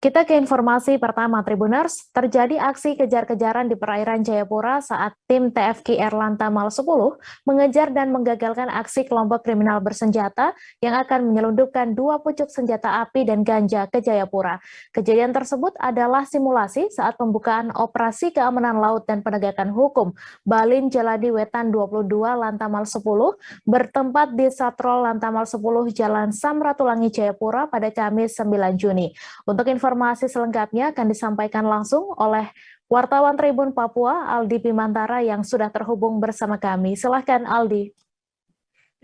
Kita ke informasi pertama, Tribuners. Terjadi aksi kejar-kejaran di perairan Jayapura saat tim TFKR Lantamal 10 mengejar dan menggagalkan aksi kelompok kriminal bersenjata yang akan menyelundupkan 2 pucuk senjata api dan ganja ke Jayapura. Kejadian tersebut adalah simulasi saat pembukaan Operasi Keamanan Laut dan Penegakan Hukum Balin Jaladi Wetan 22 Lantamal 10 bertempat di Satrol Lantamal 10 Jalan Samratulangi Jayapura pada Kamis 9 Juni. Untuk informasi selengkapnya akan disampaikan langsung oleh wartawan Tribun Papua, Aldi Bimantara yang sudah terhubung bersama kami. Silahkan Aldi.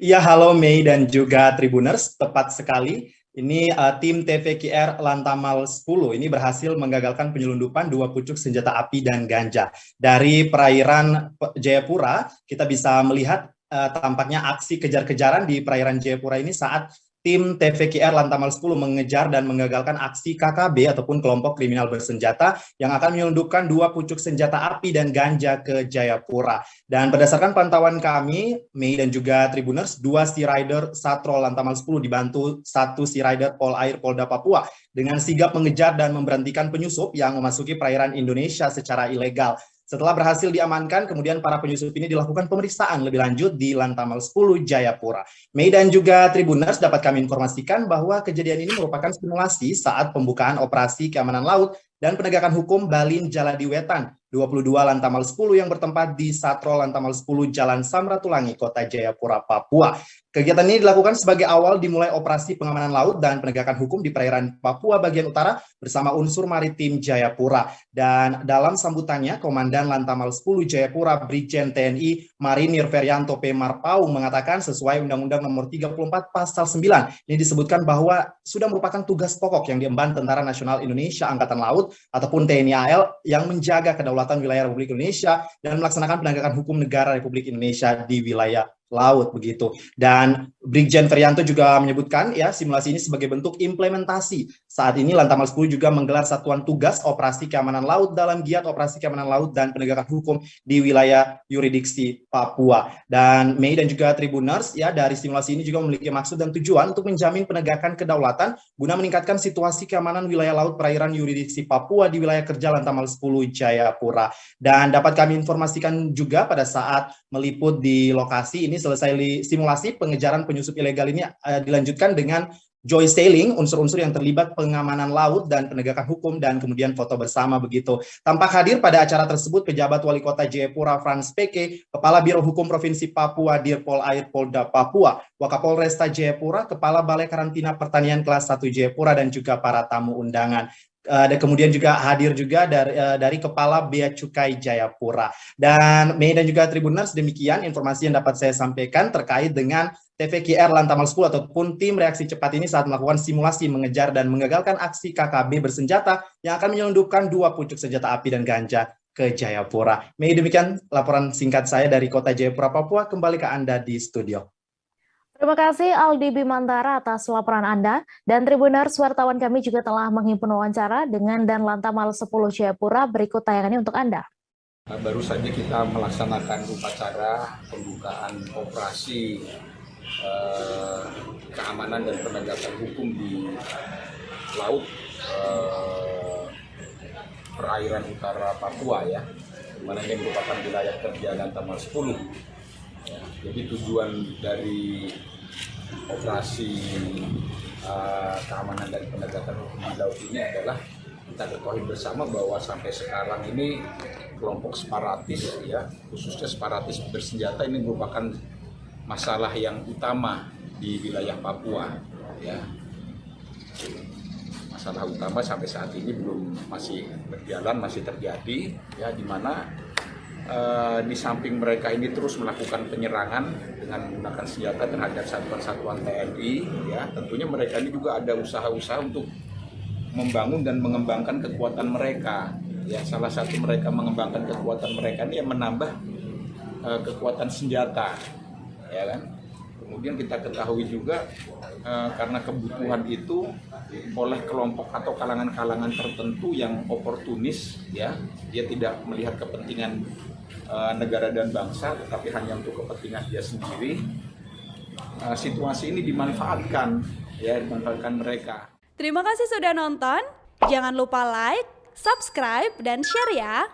Iya, halo Mei dan juga Tribuners, tepat sekali. Ini tim TVKR Lantamal 10 ini berhasil menggagalkan penyelundupan 2 pucuk senjata api dan ganja. Dari perairan Jayapura, kita bisa melihat tampaknya aksi kejar-kejaran di perairan Jayapura ini saat tim TVKR Lantamal 10 mengejar dan menggagalkan aksi KKB ataupun kelompok kriminal bersenjata yang akan menyelundupkan 2 pucuk senjata api dan ganja ke Jayapura. Dan berdasarkan pantauan kami, Mei dan juga Tribuners, 2 Sea Rider Satrol Lantamal 10 dibantu 1 Sea Rider Pol Air Polda Papua dengan sigap mengejar dan memberhentikan penyusup yang memasuki perairan Indonesia secara ilegal. Setelah berhasil diamankan, kemudian para penyusup ini dilakukan pemeriksaan lebih lanjut di Lantamal 10 Jayapura. Mei dan juga Tribuners, dapat kami informasikan bahwa kejadian ini merupakan simulasi saat pembukaan Operasi Keamanan Laut dan Penegakan Hukum Balin Jaladi Wetan 22 Lantamal 10 yang bertempat di Satrol Lantamal 10 Jalan Samratulangi, Kota Jayapura, Papua. Kegiatan ini dilakukan sebagai awal dimulai Operasi Pengamanan Laut dan Penegakan Hukum di perairan Papua bagian utara bersama unsur maritim Jayapura. Dan dalam sambutannya, Komandan Lantamal 10 Jayapura Brigjen TNI Marinir Ferianto P. Marpaung mengatakan sesuai Undang-Undang Nomor 34 Pasal 9, ini disebutkan bahwa sudah merupakan tugas pokok yang diemban Tentara Nasional Indonesia Angkatan Laut ataupun TNI AL yang menjaga kedaulatan wilayah Republik Indonesia dan melaksanakan penegakan hukum negara Republik Indonesia di wilayah laut begitu. Dan Brigjen Ferianto juga menyebutkan ya simulasi ini sebagai bentuk implementasi. Saat ini Lantamal 10 juga menggelar satuan tugas Operasi Keamanan Laut dalam giat Operasi Keamanan Laut dan Penegakan Hukum di wilayah yurisdiksi Papua. Dan Mei dan juga Tribuners ya dari simulasi ini juga memiliki maksud dan tujuan untuk menjamin penegakan kedaulatan guna meningkatkan situasi keamanan wilayah laut perairan yurisdiksi Papua di wilayah kerja Lantamal 10 Jayapura. Dan dapat kami informasikan juga pada saat meliput di lokasi ini selesai simulasi pengejaran penyusup ilegal ini dilanjutkan dengan joy sailing, unsur-unsur yang terlibat pengamanan laut dan penegakan hukum dan kemudian foto bersama begitu. Tampak hadir pada acara tersebut pejabat Wali Kota Jayapura Frans Peke, Kepala Biro Hukum Provinsi Papua Dirpol Air Polda Papua, Wakapolresta Jayapura, Kepala Balai Karantina Pertanian Kelas 1 Jayapura dan juga para tamu undangan. Dan kemudian juga hadir juga dari Kepala Bea Cukai Jayapura. Dan Mei dan juga Tribuners, demikian informasi yang dapat saya sampaikan terkait dengan TVKR Lantamal 10 ataupun tim reaksi cepat ini saat melakukan simulasi mengejar dan mengagalkan aksi KKB bersenjata yang akan menyelundupkan 2 pucuk senjata api dan ganja ke Jayapura. Mei, demikian laporan singkat saya dari Kota Jayapura, Papua. Kembali ke Anda di studio. Terima kasih Aldi Bimantara atas laporan Anda. Dan Tribuners, wartawan kami juga telah menghimpun wawancara dengan Dan Lantamal 10 Jayapura. Berikut tayangannya untuk Anda. Baru saja kita melaksanakan upacara pembukaan operasi keamanan dan penegakan hukum di laut perairan utara Papua ya, di mana ini merupakan wilayah kerja Lantamal 10. Ya, jadi tujuan dari operasi keamanan dan penegakan hukum di laut ini adalah kita ketahui bersama bahwa sampai sekarang ini kelompok separatis ya, khususnya separatis bersenjata ini merupakan masalah yang utama di wilayah Papua ya. Masalah utama sampai saat ini masih berjalan, masih terjadi ya, di mana di samping mereka ini terus melakukan penyerangan dengan menggunakan senjata terhadap satuan-satuan TNI ya, tentunya mereka ini juga ada usaha-usaha untuk membangun dan mengembangkan kekuatan mereka ya. Salah satu mereka mengembangkan kekuatan mereka ini yang menambah kekuatan senjata ya kan. Kemudian kita ketahui juga karena kebutuhan itu oleh kelompok atau kalangan-kalangan tertentu yang oportunis ya, dia tidak melihat kepentingan negara dan bangsa, tetapi hanya untuk kepentingan dia sendiri. Situasi ini dimanfaatkan ya, dimanfaatkan mereka. Terima kasih sudah nonton. Jangan lupa like, subscribe, dan share ya!